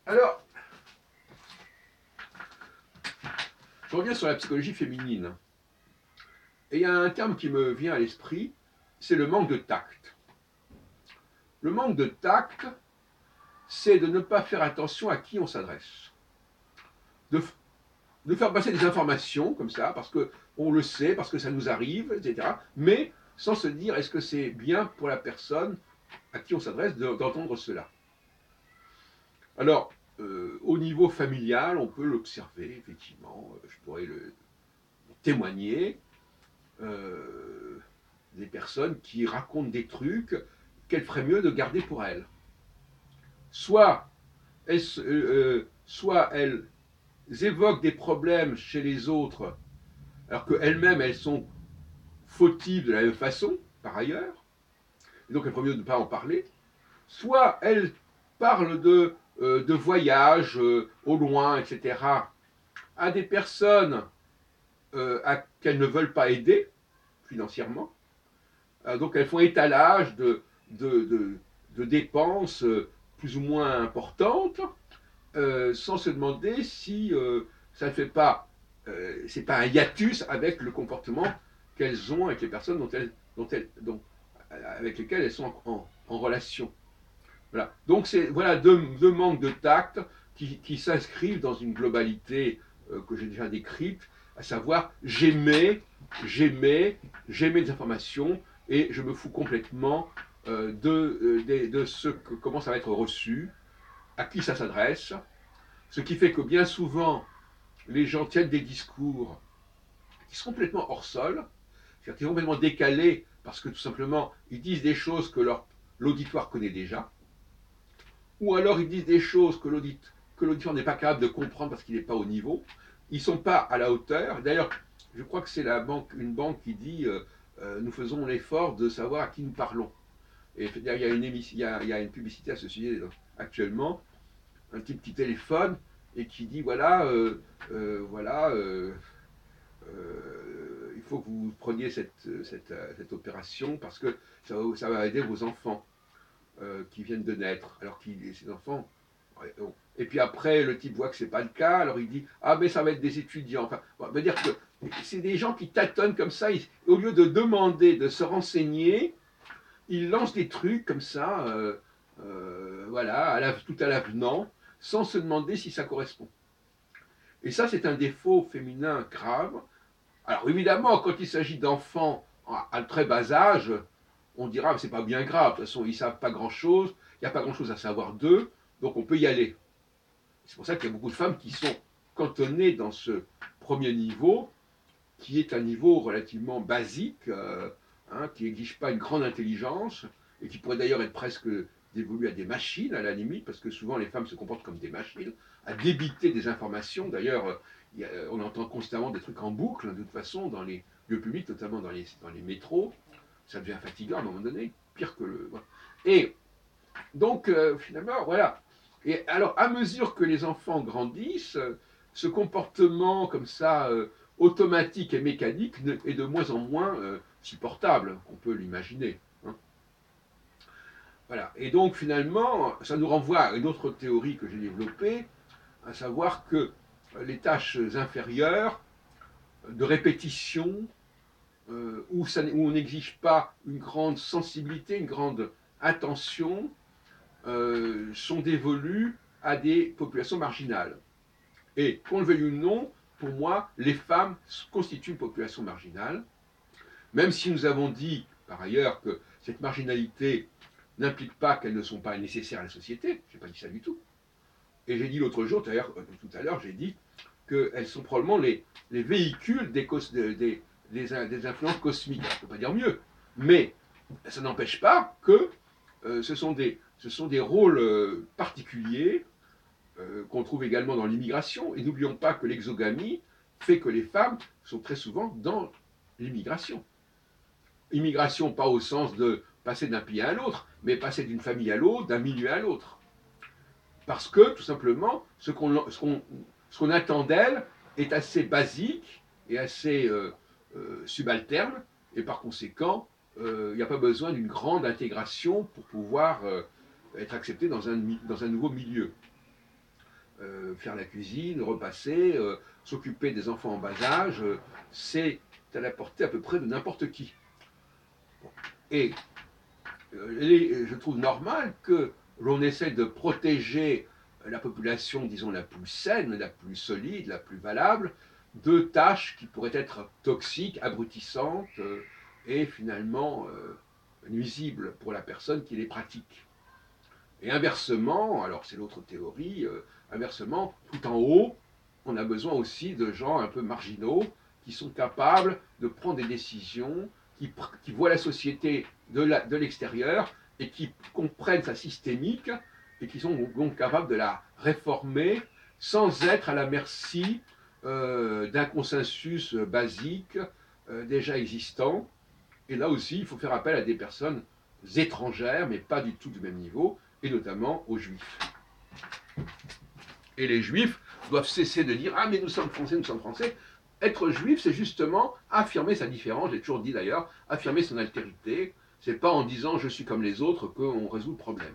Alors, je reviens sur la psychologie féminine. Et il y a un terme qui me vient à l'esprit, c'est le manque de tact. Le manque de tact, c'est de ne pas faire attention à qui on s'adresse. De, de faire passer des informations comme ça, parce qu'on le sait, parce que ça nous arrive, etc. Mais sans se dire, est-ce que c'est bien pour la personne à qui on s'adresse d'entendre cela. Alors, au niveau familial, on peut l'observer, effectivement, je pourrais le témoigner, euh, des personnes qui racontent des trucs qu'elles feraient mieux de garder pour elles. Soit soit elles évoquent des problèmes chez les autres, alors qu'elles-mêmes, elles sont fautives de la même façon, par ailleurs, et donc elles feraient mieux de ne pas en parler. Soit elles parlent de voyages au loin, etc., à des personnes qu'elles ne veulent pas aider financièrement. Donc elles font étalage de, de, de dépenses plus ou moins importantes, sans se demander si ça ne fait pas, c'est pas un hiatus avec le comportement qu'elles ont avec les personnes avec lesquelles elles sont en relation. Voilà. Donc c'est voilà deux manques de tact qui s'inscrivent dans une globalité que j'ai déjà décrite, à savoir j'aimais des informations et je me fous complètement de ce que, comment ça va être reçu, à qui ça s'adresse, ce qui fait que bien souvent les gens tiennent des discours qui sont complètement hors sol, c'est-à-dire qui sont complètement décalés parce que tout simplement ils disent des choses que l'auditoire connaît déjà, ou alors ils disent des choses que l'auditeur n'est pas capable de comprendre parce qu'il n'est pas au niveau. Ils ne sont pas à la hauteur. D'ailleurs, je crois que c'est une banque qui dit nous faisons l'effort de savoir à qui nous parlons. Et il y a il y a une publicité à ce sujet actuellement, un type qui téléphone et qui dit voilà, il faut que vous preniez cette opération parce que ça va aider vos enfants qui viennent de naître, alors que ces enfants. Ouais, bon. Et puis après, le type voit que c'est pas le cas, alors il dit ah mais ça va être des étudiants. Enfin, on va dire que c'est des gens qui tâtonnent comme ça. Au lieu de demander, de se renseigner, ils lancent des trucs comme ça, voilà, tout à l'avenant, sans se demander si ça correspond. Et ça, c'est un défaut féminin grave. Alors évidemment, quand il s'agit d'enfants à très bas âge, on dira que c'est pas bien grave. De toute façon, ils savent pas grand-chose, il n'y a pas grand-chose à savoir d'eux, donc on peut y aller. C'est pour ça qu'il y a beaucoup de femmes qui sont cantonnées dans ce premier niveau, qui est un niveau relativement basique, qui n'exige pas une grande intelligence, et qui pourrait d'ailleurs être presque dévolu à des machines, à la limite, parce que souvent les femmes se comportent comme des machines, à débiter des informations. D'ailleurs, on entend constamment des trucs en boucle, de toute façon, dans les lieux publics, notamment dans les métros. Ça devient fatigant à un moment donné, pire que le. Voilà. Et donc, finalement, voilà. Et alors, à mesure que les enfants grandissent, ce comportement comme ça, automatique et mécanique, est de moins en moins supportable, on peut l'imaginer. Hein. Voilà. Et donc, finalement, ça nous renvoie à une autre théorie que j'ai développée, à savoir que les tâches inférieures, de répétition, où on n'exige pas une grande sensibilité, une grande attention, sont dévolues à des populations marginales. Et qu'on le veuille ou non, pour moi, les femmes constituent une population marginale, même si nous avons dit par ailleurs que cette marginalité n'implique pas qu'elles ne sont pas nécessaires à la société. Je n'ai pas dit ça du tout. Et j'ai dit l'autre jour, d'ailleurs, tout à l'heure, j'ai dit qu'elles sont probablement les véhicules des influences cosmiques. Je ne peux pas dire mieux. Mais ça n'empêche pas que ce sont des rôles particuliers qu'on trouve également dans l'immigration. Et n'oublions pas que l'exogamie fait que les femmes sont très souvent dans l'immigration. Immigration, pas au sens de passer d'un pays à l'autre, mais passer d'une famille à l'autre, d'un milieu à l'autre. Parce que, tout simplement, ce qu'on attend d'elle est assez basique et assez subalterne, et par conséquent, il n'y a pas besoin d'une grande intégration pour pouvoir être accepté dans un nouveau milieu. faire la cuisine, repasser, s'occuper des enfants en bas âge, c'est à la portée à peu près de n'importe qui. Et je trouve normal que l'on essaie de protéger la population, disons, la plus saine, la plus solide, la plus valable, de tâches qui pourraient être toxiques, abrutissantes et finalement nuisibles pour la personne qui les pratique. Et inversement, alors c'est l'autre théorie, inversement, tout en haut, on a besoin aussi de gens un peu marginaux qui sont capables de prendre des décisions, qui voient la société de l'extérieur et qui comprennent sa systémique et qui sont donc capables de la réformer sans être à la merci d'un consensus basique déjà existant. Et là aussi, il faut faire appel à des personnes étrangères, mais pas du tout du même niveau, et notamment aux juifs. Et les juifs doivent cesser de dire « Ah, mais nous sommes français, nous sommes français ». Être juif, c'est justement affirmer sa différence, j'ai toujours dit d'ailleurs, affirmer son altérité. C'est pas en disant « je suis comme les autres » qu'on résout le problème.